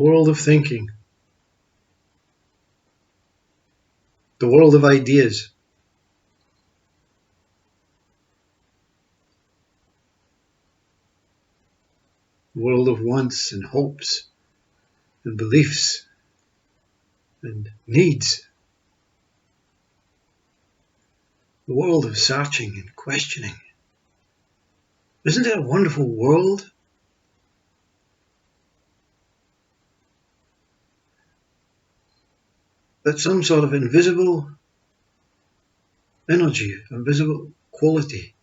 world of thinking, the world of ideas, the world of wants and hopes and beliefs and needs, the world of searching and questioning. Isn't it a wonderful world? That some sort of invisible energy, invisible quality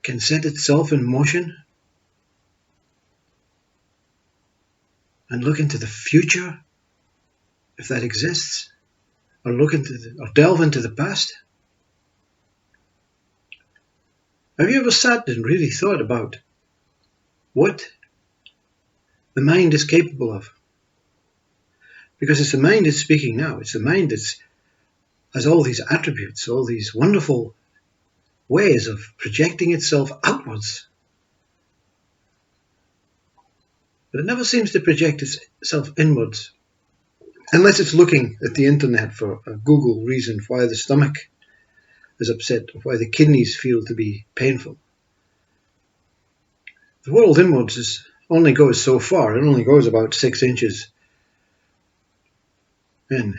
can set itself in motion and look into the future, if that exists, or delve into the past. Have you ever sat and really thought about what the mind is capable of? Because it's the mind that's speaking now. It's the mind that has all these attributes, all these wonderful ways of projecting itself outwards. But it never seems to project itself inwards, unless it's looking at the internet for a Google reason why the stomach is upset, or why the kidneys feel to be painful. The world inwards only goes so far. It only goes about 6 inches in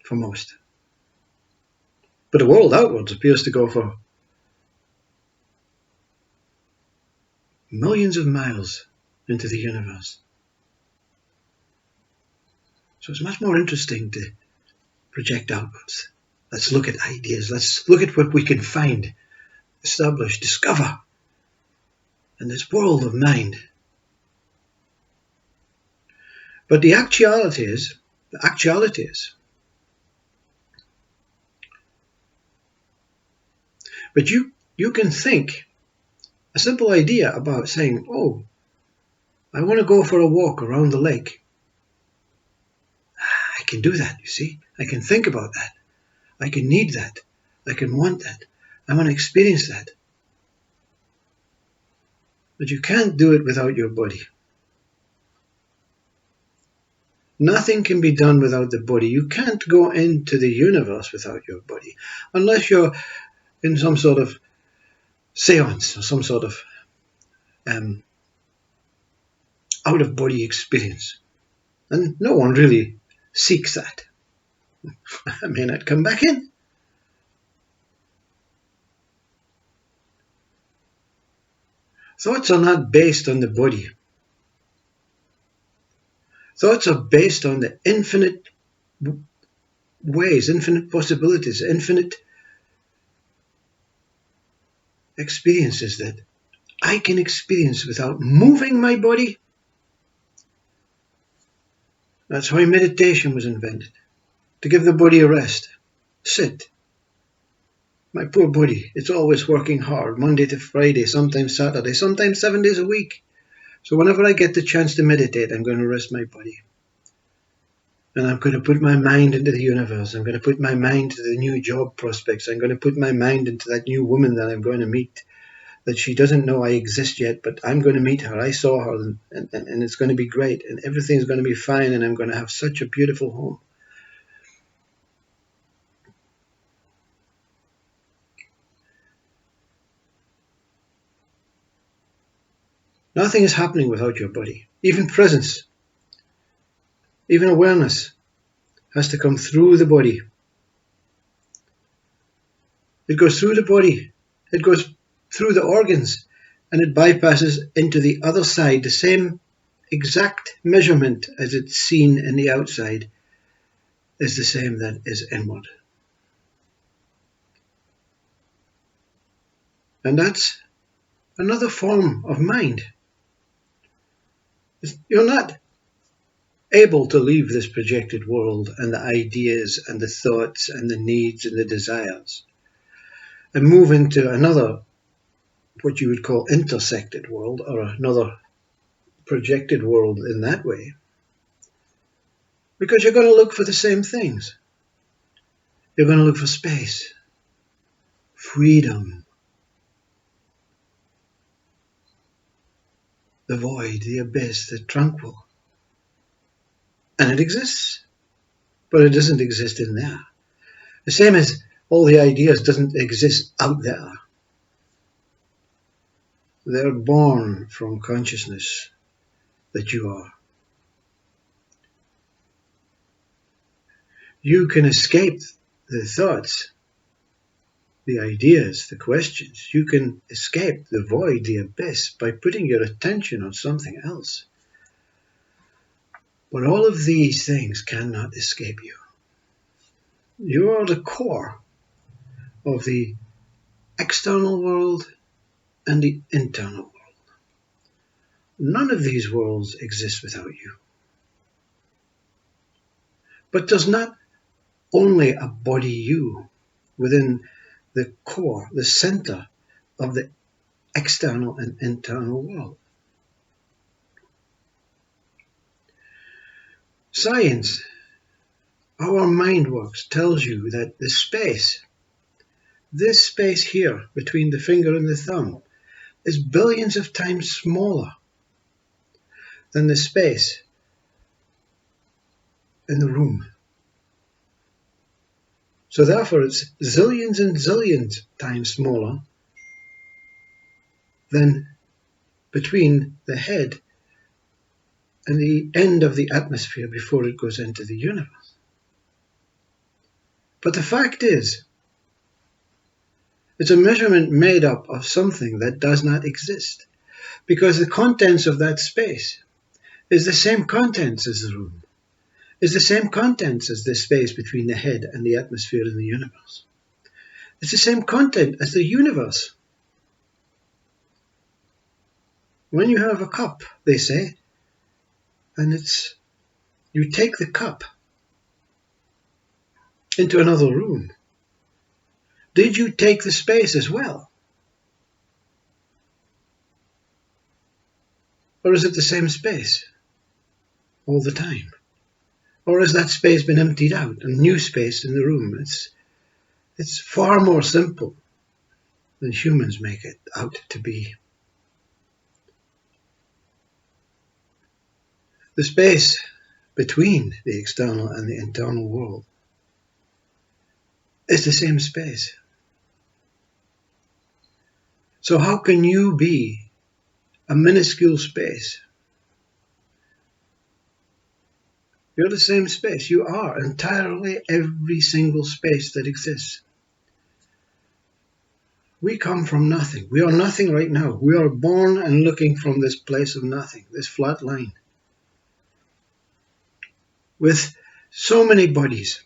for most. But the world outwards appears to go for millions of miles into the universe. So it's much more interesting to project outwards. Let's look at ideas. Let's look at what we can find, establish, discover in this world of mind. But the actuality is, but you can think a simple idea about saying, oh, I want to go for a walk around the lake. I can do that, you see. I can think about that. I can need that. I can want that. I want to experience that. But you can't do it without your body. Nothing can be done without the body. You can't go into the universe without your body, unless you're in some sort of seance or some sort of out-of-body experience. And no one really seeks that. I may not come back in. Thoughts are not based on the body. Thoughts are based on the infinite ways, infinite possibilities, infinite experiences that I can experience without moving my body. That's why meditation was invented, to give the body a rest. Sit. My poor body, it's always working hard, Monday to Friday, sometimes Saturday, sometimes 7 days a week. So whenever I get the chance to meditate, I'm going to rest my body. And I'm going to put my mind into the universe. I'm going to put my mind to the new job prospects. I'm going to put my mind into that new woman that I'm going to meet, that she doesn't know I exist yet, but I'm going to meet her. I saw her, and it's going to be great, and everything's going to be fine, and I'm going to have such a beautiful home. Nothing is happening without your body. Even presence, even awareness has to come through the body. It goes through the body. It goes through the organs, and it bypasses into the other side. The same exact measurement as it's seen in the outside is the same that is inward. And that's another form of mind. You're not able to leave this projected world and the ideas and the thoughts and the needs and the desires and move into another, what you would call intersected world, or another projected world in that way, because you're going to look for the same things. You're going to look for space, freedom, the void, the abyss, the tranquil, And it exists, but it doesn't exist in there. The same as all the ideas doesn't exist out there. They're born from consciousness that you are. You can escape the thoughts, the ideas, the questions. You can escape the void, the abyss, by putting your attention on something else. But all of these things cannot escape you. You are the core of the external world and the internal world. None of these worlds exist without you. But there's not only a body you within the core, the center of the external and internal world. Science, how our mind works, tells you that the space, this space here between the finger and the thumb, is billions of times smaller than the space in the room. So therefore it's zillions and zillions times smaller than between the head and the end of the atmosphere before it goes into the universe. But the fact is, it's a measurement made up of something that does not exist, because the contents of that space is the same contents as the room, is the same contents as the space between the head and the atmosphere in the universe. It's the same content as the universe. When you have a cup, they say, and you take the cup into another room, did you take the space as well? Or is it the same space all the time? Or has that space been emptied out and new space in the room? It's far more simple than humans make it out to be. The space between the external and the internal world is the same space. So how can you be a minuscule space? You're the same space. You are entirely every single space that exists. We come from nothing. We are nothing right now. We are born and looking from this place of nothing, this flat line, with so many bodies.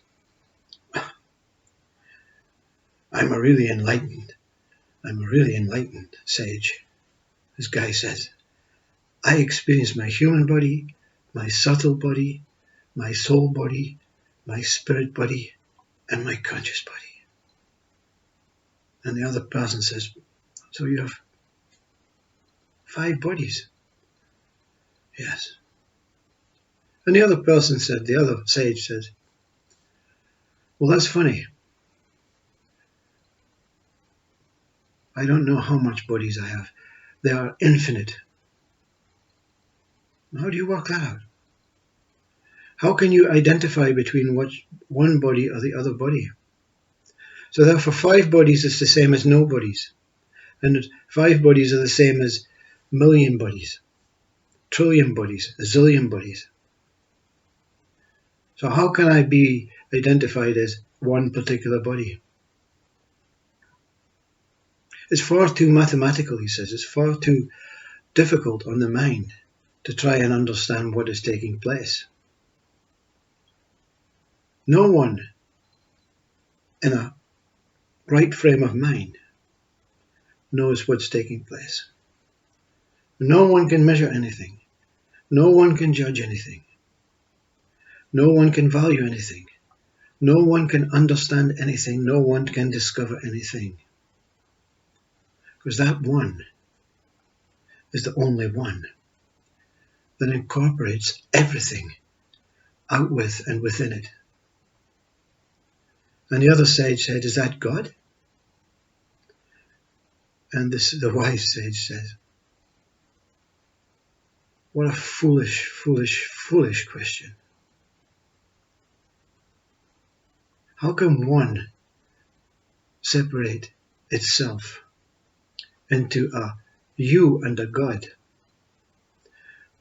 I'm a really enlightened sage, this guy says. I experience my human body, my subtle body, my soul body, my spirit body, and my conscious body. And the other person says, so you have 5 bodies? Yes. And the other person said, the other sage says, well, that's funny. I don't know how much bodies I have. They are infinite. How do you work that out? How can you identify between one body or the other body? So therefore 5 bodies is the same as no bodies. And 5 bodies are the same as million bodies, trillion bodies, a zillion bodies. So how can I be identified as one particular body? It's far too mathematical, he says. It's far too difficult on the mind to try and understand what is taking place. No one in a right frame of mind knows what's taking place. No one can measure anything. No one can judge anything. No one can value anything. No one can understand anything. No one can discover anything. Because that one is the only one that incorporates everything out with and within it. And the other sage said, is that God? And the wise sage says, what a foolish, foolish, foolish question. How can one separate itself into a you and a God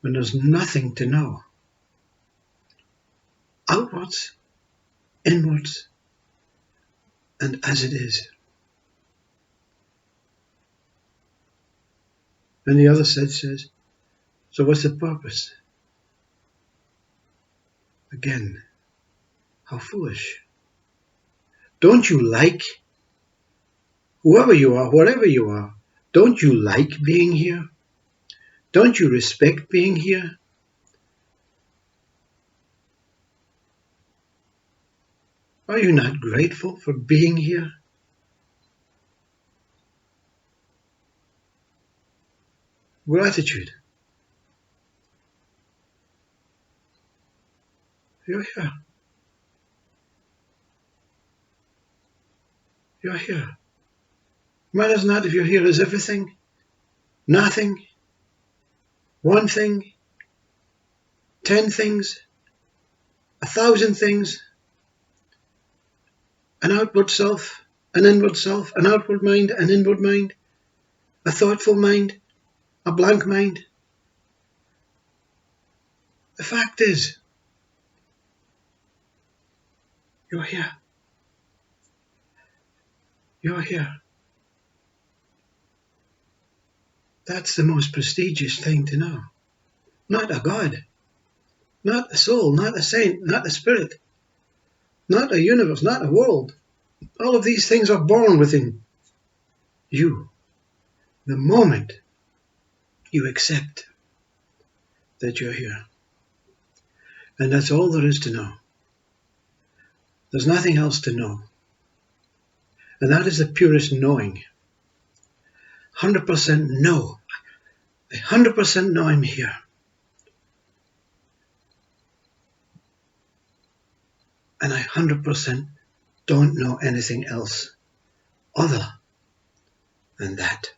when there's nothing to know? Outwards, inwards, and as it is. And the other side says, so what's the purpose? Again, how foolish. Don't you like, whoever you are, whatever you are, don't you like being here? Don't you respect being here? Are you not grateful for being here? Gratitude. You're here. You're here. Matters not if you're here as everything, nothing, one thing, 10 things, 1,000 things, an outward self, an inward self, an outward mind, an inward mind, a thoughtful mind, a blank mind. The fact is, you're here. You're here. That's the most prestigious thing to know. Not a God, not a soul, not a saint, not a spirit, not a universe, not a world. All of these things are born within you. The moment you accept that you're here. And that's all there is to know. There's nothing else to know. And that is the purest knowing. 100% know. 100% know I'm here. And I 100% don't know anything else other than that.